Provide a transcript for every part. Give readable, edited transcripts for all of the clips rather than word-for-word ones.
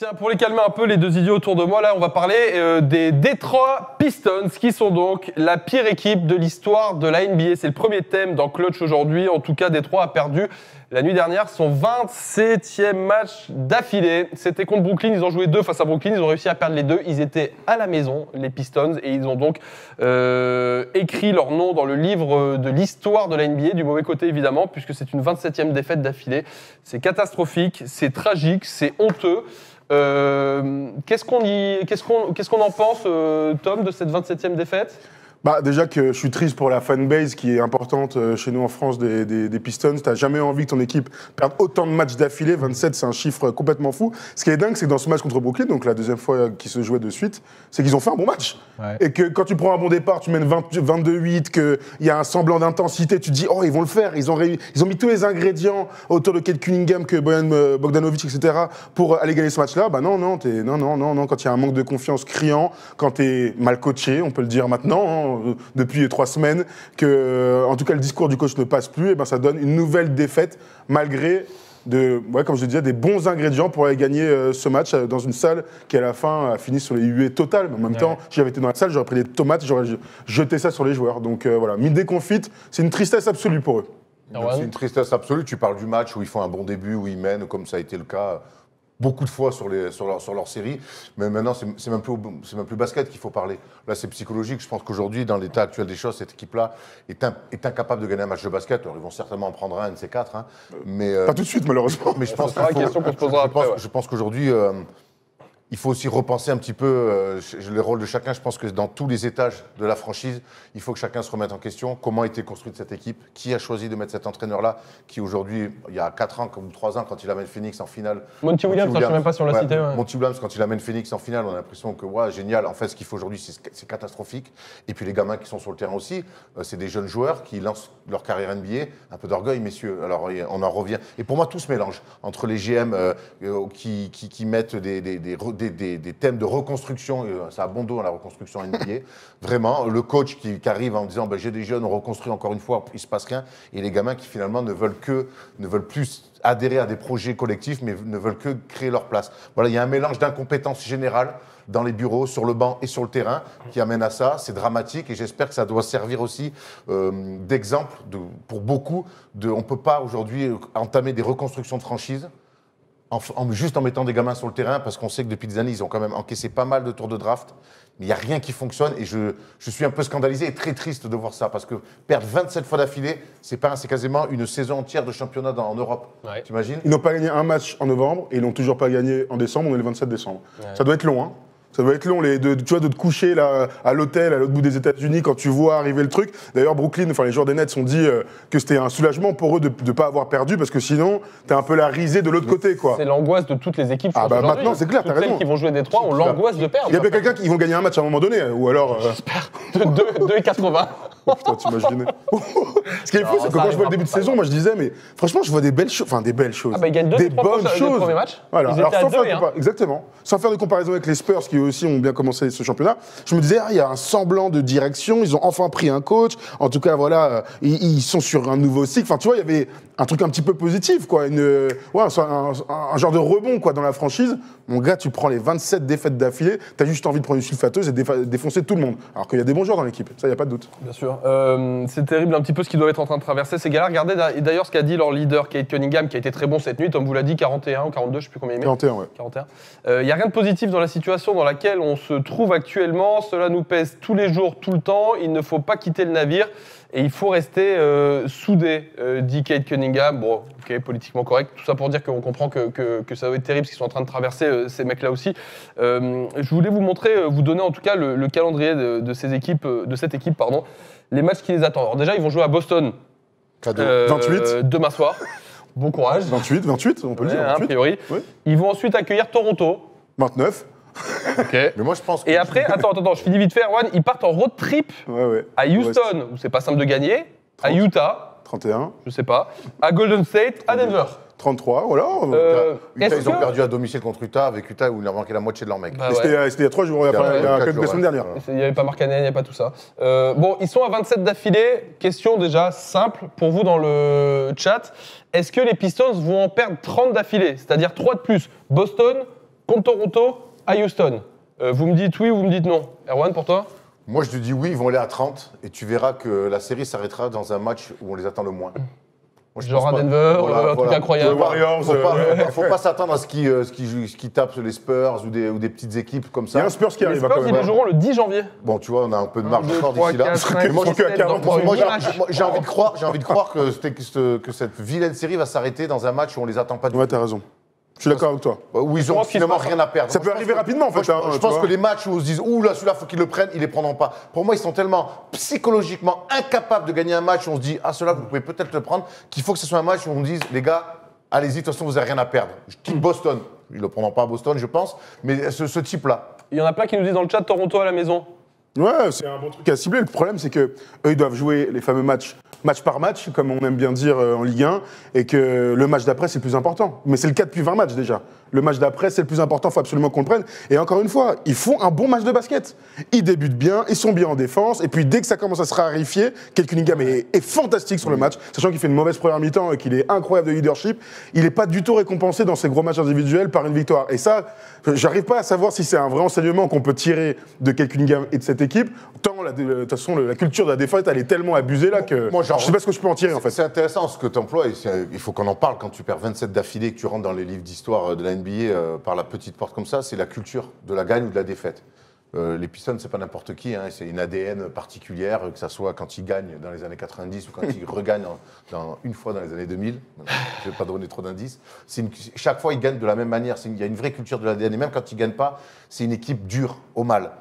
Tiens, pour les calmer un peu, les deux idiots autour de moi, là, on va parler des Detroit Pistons, qui sont donc la pire équipe de l'histoire de la NBA. C'est le premier thème dans Clutch aujourd'hui. En tout cas, Detroit a perdu la nuit dernière son 27e match d'affilée. C'était contre Brooklyn. Ils ont joué 2 face à Brooklyn. Ils ont réussi à perdre les 2. Ils étaient à la maison, les Pistons, et ils ont donc écrit leur nom dans le livre de l'histoire de la NBA, du mauvais côté évidemment, puisque c'est une 27e défaite d'affilée. C'est catastrophique, c'est tragique, c'est honteux. Qu'est-ce qu'on en pense, Tom, de cette 27e défaite ? Bah, déjà que je suis triste pour la fanbase qui est importante chez nous en France des Pistons. T'as jamais envie que ton équipe perde autant de matchs d'affilée. 27, c'est un chiffre complètement fou. Ce qui est dingue, c'est que dans ce match contre Brooklyn, donc la deuxième fois qu'ils se jouaient de suite, c'est qu'ils ont fait un bon match. Ouais. Et que quand tu prends un bon départ, tu mènes 22-8, qu'il y a un semblant d'intensité, tu te dis, oh, ils vont le faire. Ils ont mis tous les ingrédients autour de Kate Cunningham, que Bojan Bogdanovic, etc., pour aller gagner ce match-là. Bah non, quand il y a un manque de confiance criant, quand t'es mal coaché, on peut le dire maintenant, depuis 3 semaines, que, en tout cas, le discours du coach ne passe plus, et ben ça donne une nouvelle défaite, malgré, comme je le disais, des bons ingrédients pour aller gagner ce match dans une salle qui, à la fin, a fini sur les huées totales. Mais en même temps, si j'avais été dans la salle, j'aurais pris des tomates, j'aurais jeté ça sur les joueurs. Donc voilà, mis déconfite, c'est une tristesse absolue pour eux. C'est une tristesse absolue. Tu parles du match où ils font un bon début, où ils mènent, comme ça a été le cas beaucoup de fois sur leur série, mais maintenant c'est même plus basket qu'il faut parler. Là c'est psychologique. Je pense qu'aujourd'hui, dans l'état actuel des choses, cette équipe-là est incapable de gagner un match de basket. Alors, ils vont certainement en prendre un de ces 4, hein, mais pas tout de suite malheureusement. Mais je pense je pense qu'aujourd'hui il faut aussi repenser un petit peu le rôle de chacun. Je pense que dans tous les étages de la franchise, il faut que chacun se remette en question. Comment a été construite cette équipe ? Qui a choisi de mettre cet entraîneur-là ? Qui aujourd'hui, il y a 4 ans ou 3 ans, quand il amène Phoenix en finale. Monty Williams, je ne sais même pas si on l'a cité. Monty Williams, quand il amène Phoenix en finale, on a l'impression que, génial. En fait, ce qu'il faut aujourd'hui, c'est catastrophique. Et puis les gamins qui sont sur le terrain aussi, c'est des jeunes joueurs qui lancent leur carrière NBA. Un peu d'orgueil, messieurs. Alors, on en revient. Et pour moi, tout se mélange. Entre les GM qui mettent des thèmes de reconstruction, ça a bon dos à la reconstruction NBA, vraiment, le coach qui arrive en disant j'ai des jeunes, on reconstruit encore une fois, il ne se passe rien, et les gamins qui finalement ne veulent plus adhérer à des projets collectifs, mais ne veulent que créer leur place. Voilà, il y a un mélange d'incompétence générale dans les bureaux, sur le banc et sur le terrain, qui amène à ça. C'est dramatique, et j'espère que ça doit servir aussi d'exemple pour beaucoup. On ne peut pas aujourd'hui entamer des reconstructions de franchise juste en mettant des gamins sur le terrain, parce qu'on sait que depuis des années, ils ont quand même encaissé pas mal de tours de draft, mais il n'y a rien qui fonctionne, et je suis un peu scandalisé et très triste de voir ça, parce que perdre 27 fois d'affilée, c'est quasiment une saison entière de championnat en Europe. Ouais. T'imagines ? Ils n'ont pas gagné un match en novembre, et ils n'ont toujours pas gagné en décembre, on est le 27 décembre. Ouais. Ça doit être long, hein. Ça doit être long, de te coucher là, à l'hôtel, à l'autre bout des États-Unis, quand tu vois arriver le truc. D'ailleurs, Brooklyn, les joueurs des Nets ont dit que c'était un soulagement pour eux de ne pas avoir perdu, parce que sinon, t'es un peu la risée de l'autre côté, quoi. C'est l'angoisse de toutes les équipes. Maintenant, c'est clair, t'as raison. Celles qui vont jouer Détroit ont l'angoisse de perdre. Il y a bien quelqu'un qui vont gagner un match à un moment donné, ou alors. J'espère. 2,80. Oh putain, t'imagines. Ce qui est fou, c'est que quand je vois le début de saison, moi je disais, mais franchement, je vois des belles choses. Enfin, des belles choses. Ils gagnent 2 des bonnes choses. Premier match. Voilà. Ils étaient à 2, exactement. Sans faire de comparaison avec les Spurs, qui aussi ont bien commencé ce championnat, je me disais, il y a un semblant de direction, ils ont enfin pris un coach. En tout cas, voilà, ils sont sur un nouveau cycle. Enfin, tu vois, il y avait un truc un petit peu positif, quoi. Un genre de rebond, quoi, dans la franchise. Mon gars, tu prends les 27 défaites d'affilée, t'as juste envie de prendre une sulfateuse et défoncer tout le monde. Alors qu'il y a des bons joueurs dans l'équipe, ça, il n'y a pas de doute. Bien sûr. C'est terrible un petit peu ce qu'ils doivent être en train de traverser, ces gars-là. Regardez d'ailleurs ce qu'a dit leur leader, Kate Cunningham, qui a été très bon cette nuit. Tom vous l'a dit, 41 ou 42, je ne sais plus combien il met. 41, ouais. 41. Il n'y a rien de positif dans la situation dans laquelle on se trouve actuellement. Cela nous pèse tous les jours, tout le temps. Il ne faut pas quitter le navire. Et il faut rester soudé, dit Kate Cunningham. Bon, ok, politiquement correct. Tout ça pour dire qu'on comprend que ça va être terrible ce qu'ils sont en train de traverser, ces mecs-là aussi. Je voulais vous montrer, vous donner en tout cas le calendrier de cette équipe, les matchs qui les attendent. Alors déjà, ils vont jouer à Boston. 28. Demain soir. Bon courage. 28, on peut le dire. 28. A priori. Oui. Ils vont ensuite accueillir Toronto. 29. Ok. Mais moi, je pense que. Et après, attends, je finis vite fait, Erwan. Ils partent en road trip à Houston, où c'est pas simple de gagner, 30. À Utah. 31. Je sais pas. À Golden State, à Denver. 33, voilà. Utah, ils ont perdu à domicile contre Utah, avec Utah où il leur manquait la moitié de leur mec. C'était il y a 3 jours, il y a quelques semaines dernières. Il n'y avait pas Markkanen, il n'y avait pas tout ça. Bon, ils sont à 27 d'affilée. Question déjà simple pour vous dans le chat. Est-ce que les Pistons vont en perdre 30 d'affilée ? C'est-à-dire 3 de plus. Boston, contre Toronto à Houston. Vous me dites oui ou vous me dites non. Erwan, pour toi? Moi, je te dis oui, ils vont aller à 30 et tu verras que la série s'arrêtera dans un match où on les attend le moins. Moi, je Genre pense à pas- Denver, Voilà, un truc voilà. incroyable. Les Warriors, Faut pas s'attendre à ce qu'ils tapent les Spurs ou des petites équipes comme Il y a ça. un Spurs qui Les arrive Spurs, quand ils même. le joueront le 10 janvier. Bon, tu vois, on a un peu de marge 1, 2, encore 3, d'ici là. 4, 5, Moi, 6, 7, donc moi, Moi, match. j'ai envie de croire que cette vilaine série va s'arrêter dans un match où on les attend pas du Ouais, tout. t'as raison. Je suis d'accord avec toi. Où ils Je ont pense qu'il finalement se passe- rien à perdre. Ça Moi, peut je pense arriver que- rapidement, en fait, moi, hein, je tu pense vois. que les matchs où on se dit, ouh là, celui-là, faut qu'ils le prennent, ils les prendront pas. Pour moi, ils sont tellement psychologiquement incapables de gagner un match où on se dit, ah, celui-là, vous pouvez peut-être le prendre, qu'il faut que ce soit un match où on dise, les gars, allez-y, de toute façon, vous n'avez rien à perdre. Je quitte Boston. Ils le prendront pas à Boston, je pense, mais ce type-là. Il y en a plein qui nous disent dans le chat Toronto à la maison. Ouais, c'est un bon truc à cibler. Le problème, c'est que eux, ils doivent jouer les fameux match par match, comme on aime bien dire en Ligue 1, et que le match d'après, c'est le plus important. Mais c'est le cas depuis 20 matchs déjà. Le match d'après, c'est le plus important, il faut absolument qu'on le prenne. Et encore une fois, ils font un bon match de basket. Ils débutent bien, ils sont bien en défense, et puis dès que ça commence à se raréfier, Kate Cunningham est fantastique sur le match, sachant qu'il fait une mauvaise première mi-temps et qu'il est incroyable de leadership. Il n'est pas du tout récompensé dans ses gros matchs individuels par une victoire. Et ça, j'arrive pas à savoir si c'est un vrai enseignement qu'on peut tirer de Kate Cunningham et de cette équipe. Tant, de toute façon, la culture de la défaite, elle est tellement abusée là que Moi, genre, je sais pas ce que je peux en tirer en fait. C'est intéressant ce que tu emploies, et il faut qu'on en parle quand tu perds 27 d'affilée et que tu rentres dans les livres d'histoire de la NBA par la petite porte comme ça, c'est la culture de la gagne ou de la défaite. Les Pistons, c'est pas n'importe qui, hein, c'est une ADN particulière, que ça soit quand ils gagnent dans les années 90 ou quand ils regagnent une fois dans les années 2000. Je vais pas donner trop d'indices. Chaque fois, ils gagnent de la même manière. Il y a une vraie culture de l'ADN, et même quand ils gagnent pas, c'est une équipe dure, au mal.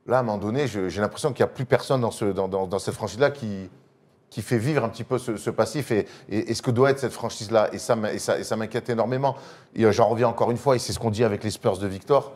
Là, à un moment donné, j'ai l'impression qu'il n'y a plus personne dans cette franchise-là qui fait vivre un petit peu ce passif et ce que doit être cette franchise-là. Et ça m'inquiète énormément. Et j'en reviens encore une fois, et c'est ce qu'on dit avec les Spurs de Victor,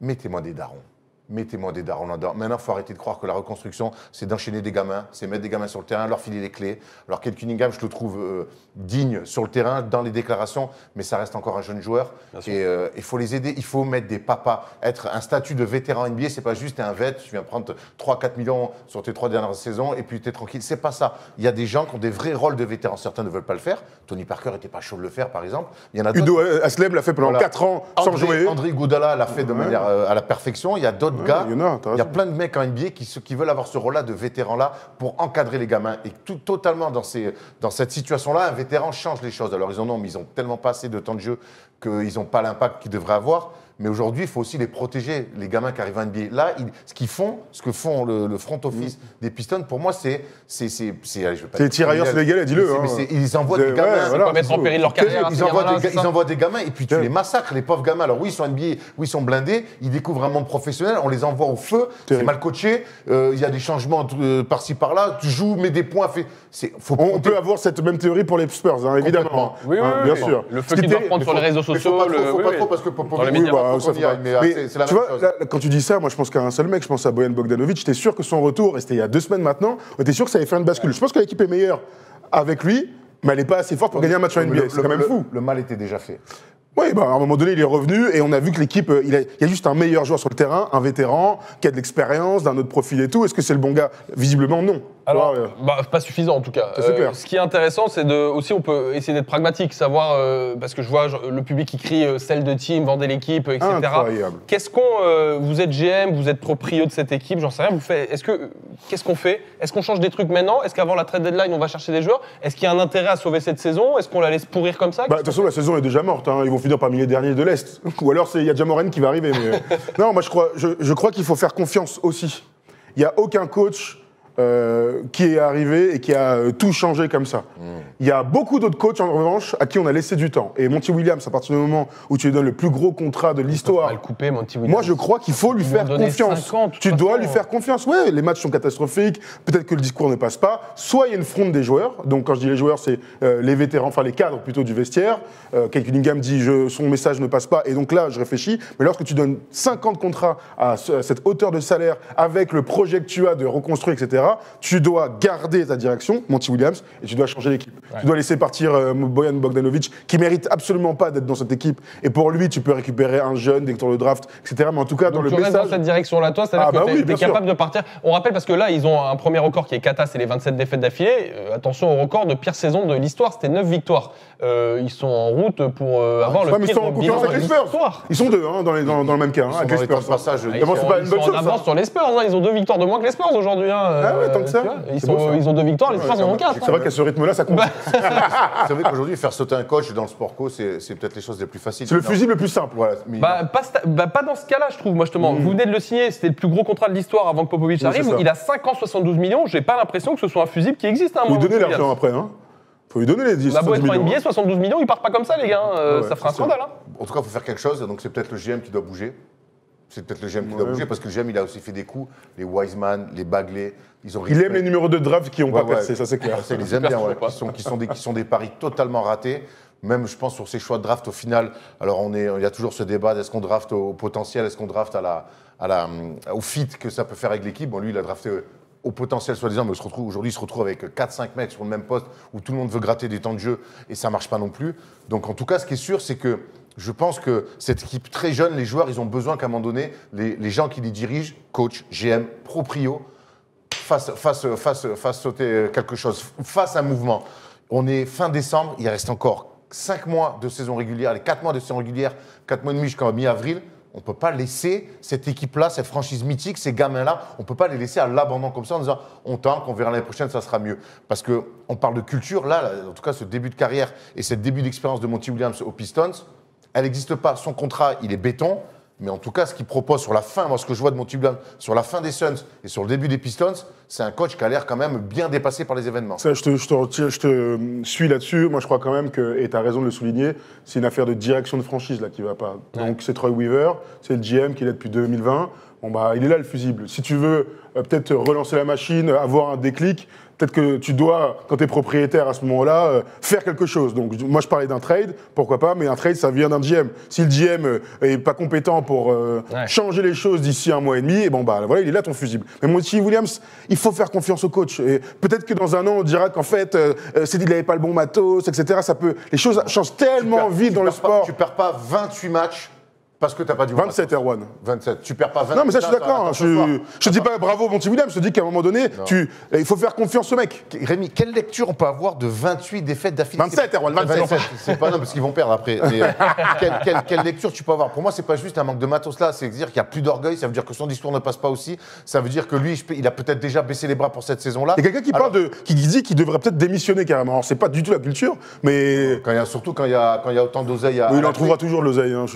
mettez-moi des darons. Mettez-moi des darons là-dedans. Maintenant, il faut arrêter de croire que la reconstruction, c'est d'enchaîner des gamins, c'est mettre des gamins sur le terrain, leur filer les clés. Alors, Kate Cunningham, je le trouve digne sur le terrain, dans les déclarations, mais ça reste encore un jeune joueur. Et il faut les aider, il faut mettre des papas. Être un statut de vétéran NBA, c'est pas juste un vet, tu viens prendre 3-4 millions sur tes 3 dernières saisons et puis tu es tranquille. C'est pas ça. Il y a des gens qui ont des vrais rôles de vétérans. Certains ne veulent pas le faire. Tony Parker n'était pas chaud de le faire, par exemple. Il y en a Udo Aslem l'a fait pendant 4 ans sans jouer. André Iguodala l'a fait de manière à la perfection. Il y a d'autres gars. Il y a plein de mecs en NBA qui veulent avoir ce rôle-là de vétéran-là pour encadrer les gamins. Et totalement dans cette situation-là, un vétéran change les choses. Alors ils en ont, mais ils ont tellement pas assez de temps de jeu qu'ils n'ont pas l'impact qu'ils devraient avoir. Mais aujourd'hui, il faut aussi les protéger, les gamins qui arrivent en NBA. Là, ce que font le front office des Pistons, pour moi, c'est les tirailleurs sénégalais, dis-le. Ils envoient des gamins. Ils mettre en péril leur carrière. Ils envoient des gamins et puis tu les massacres, les pauvres gamins. Alors oui, ils sont NBA, oui, ils sont blindés, ils découvrent un monde professionnel, on les envoie au feu, c'est mal coaché, il y a des changements par-ci par-là, tu joues, mets des points. On peut avoir cette même théorie pour les Spurs, hein, évidemment. Oui, bien sûr. Le feu qu'ils doivent prendre sur les réseaux sociaux. Faut pas trop parce que dans les médias. c'est la même tu vois, chose. là, quand tu dis ça, moi je pense qu'à un seul mec, je pense à Bojan Bogdanovic, j'étais sûr que son retour, et c'était il y a 2 semaines maintenant, on était sûr que ça allait faire une bascule. Je pense que l'équipe est meilleure avec lui, mais elle n'est pas assez forte pour gagner un match en NBA. C'est quand même fou. Le mal était déjà fait. Oui, à un moment donné, il est revenu et on a vu que l'équipe, il y a juste un meilleur joueur sur le terrain, un vétéran, qui a de l'expérience, d'un autre profil et tout. Est-ce que c'est le bon gars? Visiblement, non. Alors, pas suffisant en tout cas. C'est clair. Ce qui est intéressant, c'est aussi on peut essayer d'être pragmatique, savoir parce que je vois le public qui crie celle de team, vendez l'équipe, etc. Incroyable. Vous êtes GM, vous êtes proprio de cette équipe, j'en sais rien. Qu'est-ce qu'on fait? Est-ce qu'on change des trucs maintenant? Est-ce qu'avant la trade deadline, on va chercher des joueurs? Est-ce qu'il y a un intérêt à sauver cette saison? Est-ce qu'on la laisse pourrir comme ça? De toute façon, la saison est déjà morte. Hein. Ils vont finir parmi les derniers de l'Est. Ou alors, il y a Jamoran qui va arriver. Mais... non, moi, je crois qu'il faut faire confiance aussi. Il n'y a aucun coach qui est arrivé et qui a tout changé comme ça. Il y a beaucoup d'autres coachs, en revanche, à qui on a laissé du temps. Et Monty Williams, à partir du moment où tu lui donnes le plus gros contrat de l'histoire... le couper, Monty Williams. Moi, je crois qu'il faut lui faire confiance. Tu dois lui faire confiance. Ouais, les matchs sont catastrophiques, peut-être que le discours ne passe pas. Soit il y a une fronde des joueurs. Donc, quand je dis les joueurs, c'est les vétérans, enfin les cadres plutôt du vestiaire. Kate Cunningham dit son message ne passe pas. Et donc là, je réfléchis. Mais lorsque tu donnes 50 contrats à cette hauteur de salaire, avec le projet que tu as de reconstruire, etc., Tu dois garder ta direction, Monty Williams, et tu dois changer l'équipe. Ouais. Tu dois laisser partir Bojan Bogdanovic, qui mérite absolument pas d'être dans cette équipe. Et pour lui, tu peux récupérer un jeune dès que tu le draft, etc. Mais en tout cas, dans Donc le tu restes message... dans cette direction-là, toi, c'est-à-dire que oui, t'es bien sûr. capable de partir. On rappelle parce que là, ils ont un premier record qui est cata, c'est les 27 défaites d'affilée. Attention au record de pire saison de l'histoire, c'était 9 victoires. Ils sont en route pour avoir le mais ils pire sont en bilan concurrence de avec les Spurs. l'histoire. Ils sont deux dans le même cas, Ils sont avec dans les les temps de Spurs. passage. Ils D'abord, c'est pas une bonne sont chose, en avance ça. sur les Spurs, hein. Ils ont 2 victoires de moins que les Spurs aujourd'hui. Ah ouais, tant que ça. Tu vois, C'est beau, ça. ils ont 2 victoires, les Spurs en ont 4. C'est vrai qu'à ce rythme-là, ça compte. C'est vrai qu'aujourd'hui, faire sauter un coach dans le sport co, c'est peut-être les choses les plus faciles. C'est le Non. fusible le plus simple. Voilà, mais Pas dans ce cas-là, je trouve, moi, justement. Vous venez de le signer, c'était le plus gros contrat de l'histoire avant que Popovic Oui, arrive. c'est ça. Il a 5 ans, 72 millions. J'ai pas l'impression que ce soit un fusible qui existe. Faut lui donner l'argent après, hein. Faut lui donner les 10 On a beau 70 être en millions. NBA, 72 millions, ils partent pas comme ça, les gars. Ouais, Ça fera un c'est sûr. scandale. Hein. en tout cas, il faut faire quelque chose. Donc, c'est peut-être le GM qui doit bouger. C'est peut-être le GM qui doit bouger parce que le GM, il a aussi fait des coups. Les Wiseman, les Bagley, ils ont Il aime les numéros de draft qui n'ont pas percé, ça c'est clair. Ça, il les aime bien, ouais. Qui sont des paris totalement ratés. Même, je pense, sur ces choix de draft, au final, alors il y a toujours ce débat est-ce qu'on draft au potentiel, est-ce qu'on draft au fit que ça peut faire avec l'équipe. Bon, lui, il a drafté au potentiel, soi-disant, mais aujourd'hui, il se retrouve avec 4-5 mecs sur le même poste où tout le monde veut gratter des temps de jeu et ça ne marche pas non plus. Donc, en tout cas, ce qui est sûr, c'est que je pense que cette équipe très jeune, les joueurs, ils ont besoin qu'à un moment donné, les gens qui les dirigent, coach, GM, proprio, fassent sauter quelque chose, fassent un mouvement. On est fin décembre, il reste encore 5 mois de saison régulière, les 4 mois de saison régulière, 4 mois et demi jusqu'en mi-avril. On ne peut pas laisser cette équipe-là, cette franchise mythique, ces gamins-là, on ne peut pas les laisser à l'abandon comme ça en disant on tank, on verra l'année prochaine, ça sera mieux. Parce qu'on parle de culture, là, en tout cas ce début de carrière et ce début d'expérience de Monty Williams aux Pistons, elle n'existe pas. Son contrat, il est béton. Mais en tout cas, ce qu'il propose sur la fin, moi, ce que je vois de Monty Williams, sur la fin des Suns et sur le début des Pistons, c'est un coach qui a l'air quand même bien dépassé par les événements. Ça, je te suis là-dessus. Moi, je crois quand même que, et tu as raison de le souligner, c'est une affaire de direction de franchise là qui va pas. Donc, c'est Troy Weaver, c'est le GM qui est là depuis 2020. Bon, bah, il est là le fusible. Si tu veux peut-être relancer la machine, avoir un déclic, peut-être que tu dois, quand tu es propriétaire à ce moment-là, faire quelque chose. Donc, moi, je parlais d'un trade, pourquoi pas, mais un trade, ça vient d'un GM. Si le GM est pas compétent pour changer les choses d'ici 1 mois et demi, et bon, bah, voilà, il est là ton fusible. Mais Monty Williams, il faut faire confiance au coach. Et peut-être que dans un an, on dira qu'en fait, c'est dit qu'il n'avait pas le bon matos, etc. Les choses changent tellement vite dans le sport. Tu perds pas 28 matchs parce que tu n'as pas du 27, Erwan. 27. Tu perds pas 28. Non, mais ça, je suis d'accord. Je te dis pas bravo, Monty Williams. Je te dis qu'à un moment donné, il faut faire confiance au mec. Rémi, quelle lecture on peut avoir de 28 défaites d'affilée? 27, Erwan, 27. C'est pas non, parce qu'ils vont perdre après. Mais quelle lecture tu peux avoir? Pour moi, c'est pas juste un manque de matos là. C'est dire qu'il n'y a plus d'orgueil. Ça veut dire que son discours ne passe pas aussi. Ça veut dire que lui, il a peut-être déjà baissé les bras pour cette saison-là. Il y a quelqu'un qui dit qu'il devrait peut-être démissionner carrément. Alors, c'est pas du tout la culture, mais. Surtout quand il y a autant d'oseille à. Il en trouvera toujours de l'oseille. Hein,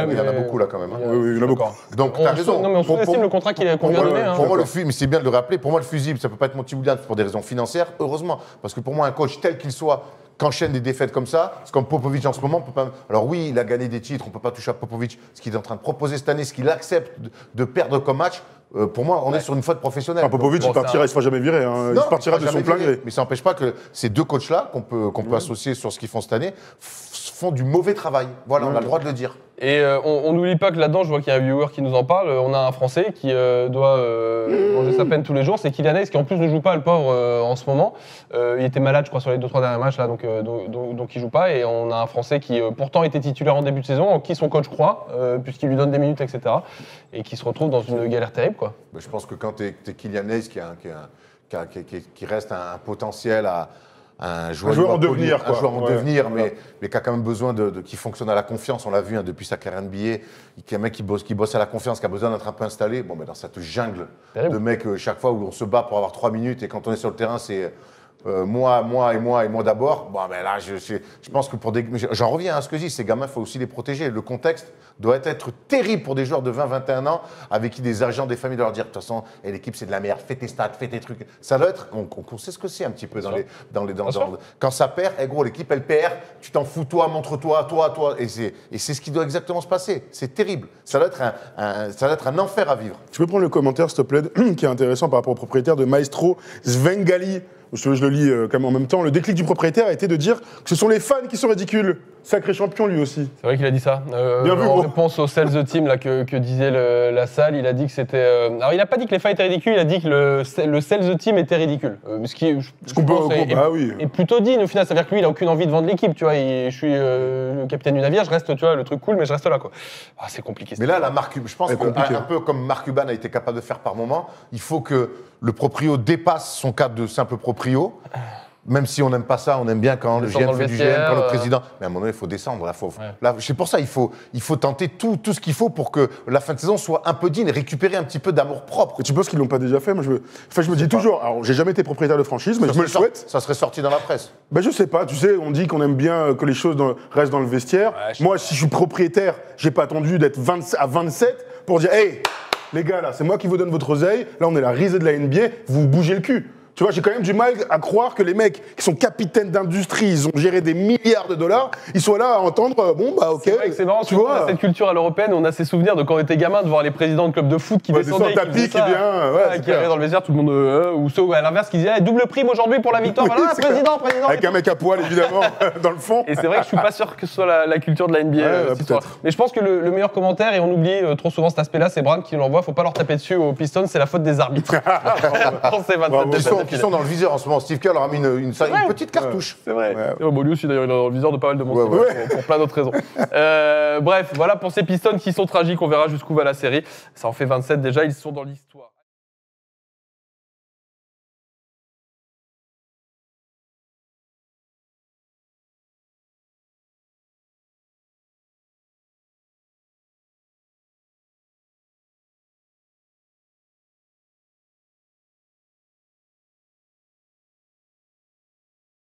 Ouais, il y en a beaucoup là quand même. Oui, il y en a beaucoup. Donc, tu as raison. Non, mais on sous-estime le contrat qu'on vient de donner. Pour moi, le fusible, c'est bien de le rappeler, pour moi, le fusible, ça ne peut pas être Monty Williams pour des raisons financières, heureusement. Parce que pour moi, un coach tel qu'il soit, qu'enchaîne des défaites comme ça, c'est comme Popovic en ce moment, on peut pas. Alors oui, il a gagné des titres, on ne peut pas toucher à Popovic. Ce qu'il est en train de proposer cette année, ce qu'il accepte de perdre comme match, pour moi, on est sur une faute professionnelle. Popovic, il partira, il ne sera jamais viré. Hein. Il partira de son plein gré. Mais ça n'empêche pas que ces deux coachs-là, qu'on peut associer sur ce qu'ils font cette année, font du mauvais travail. Voilà, on a le droit de le dire. Et on n'oublie pas que là-dedans, je vois qu'il y a un viewer qui nous en parle. On a un Français qui doit manger sa peine tous les jours. C'est Kylian Hayes qui, en plus, ne joue pas, le pauvre, en ce moment. Il était malade, je crois, sur les 2-3 derniers matchs, là, donc il ne joue pas. Et on a un Français qui, pourtant, était titulaire en début de saison, en qui son coach croit, puisqu'il lui donne des minutes, etc. Et qui se retrouve dans une galère terrible, quoi. Je pense que quand tu es Kylian Hayes, qui reste un potentiel à un joueur en devenir, quoi. Un joueur en Ouais, devenir, voilà. mais qui a quand même besoin qui fonctionne à la confiance. On l'a vu depuis sa carrière NBA. Qui est un mec qui bosse à la confiance, qui a besoin d'être un peu installé. Bon, mais dans cette jungle de mecs, chaque fois où on se bat pour avoir 3 minutes, et quand on est sur le terrain, c'est moi d'abord. Bon, ben là, je pense que j'en reviens à ce que je dis. Ces gamins, il faut aussi les protéger. Le contexte doit être terrible pour des joueurs de 20-21 ans avec qui des agents, des familles doivent leur dire de toute façon, l'équipe c'est de la merde, fais tes stats, fais tes trucs. Ça doit être, on sait ce que c'est un petit peu quand ça perd, gros, l'équipe elle perd, tu t'en fous, toi, montre-toi, toi, et c'est ce qui doit exactement se passer. C'est terrible. Ça doit être un enfer à vivre. Tu peux prendre le commentaire, s'il te plaît, qui est intéressant par rapport au propriétaire de Maestro Svengali. Je le lis quand même en même temps. Le déclic du propriétaire a été de dire que ce sont les fans qui sont ridicules. Sacré champion lui aussi. C'est vrai qu'il a dit ça. Bien vu, en gros. réponse au Sell the Team là, que disait la salle, il a dit que c'était. Alors, il n'a pas dit que les fins étaient ridicules, il a dit que le Sell the Team était ridicule. Ce qui, je qu'on peut- pense, bah oui. est plutôt digne au final. Ça veut dire que lui, il a aucune envie de vendre l'équipe. Tu vois, je suis le capitaine du navire, je reste, tu vois, le truc cool, mais je reste là, quoi. Ah, c'est compliqué. Mais là, la marque, je pense Ouais, compliqué. qu'un peu comme Mark Cuban a été capable de faire par moment, il faut que le proprio dépasse son cadre de simple proprio. Même si on n'aime pas ça, on aime bien quand le Descendre GM dans fait le du GM, vestiaire, quand le président. Mais à un moment donné, il faut descendre. Là, là, c'est pour ça, il faut tenter tout ce qu'il faut pour que la fin de saison soit un peu digne et récupérer un petit peu d'amour propre. Et tu penses qu'ils l'ont pas déjà fait? Moi, je me dis toujours. Alors, j'ai jamais été propriétaire de franchise, mais je me le souhaite. Ça serait sorti dans la presse. Ben, je sais pas. Tu sais, on dit qu'on aime bien que les choses restent dans le vestiaire. Ouais, Moi, si je suis propriétaire, j'ai pas attendu d'être à 27 pour dire, hey, les gars, là, c'est moi qui vous donne votre oseille. Là, on est la risée de la NBA. Vous bougez le cul. Tu vois, j'ai quand même du mal à croire que les mecs qui sont capitaines d'industrie, ils ont géré des milliards de dollars, ils soient là à entendre, bon, bah ok. C'est vrai que c'est marrant, tu on a vois. cette culture à l'européenne, on a ces souvenirs de quand on était gamin de voir les présidents de clubs de foot qui Ouais, descendaient, descendre tapis, qui vient, ouais, c'est qui clair. arrivaient dans le vestiaire, tout le monde, ou ceux à l'inverse qui disaient double prime aujourd'hui pour la victoire, Oui, voilà, c'est président. Avec un mec à poil, évidemment, dans le fond. Et c'est vrai que je suis pas sûr que ce soit la culture de la NBA. Ouais, cette histoire. peut-être. Mais je pense que le meilleur commentaire, et on oublie trop souvent cet aspect-là, c'est Brand qui l'envoie, faut pas leur taper dessus aux Pistons, c'est la faute des arbitres. Dans ces 27 Bravo. défaites Qui sont dans le viseur en ce moment. Steve Kerr leur a mis une petite cartouche. C'est vrai. Ouais. Bon, lui aussi, d'ailleurs, il est dans le viseur de pas mal de monde Ouais, ouais. pour plein d'autres raisons. Bref, voilà pour ces Pistons qui sont tragiques. On verra jusqu'où va la série. Ça en fait 27 déjà. Ils sont dans l'histoire.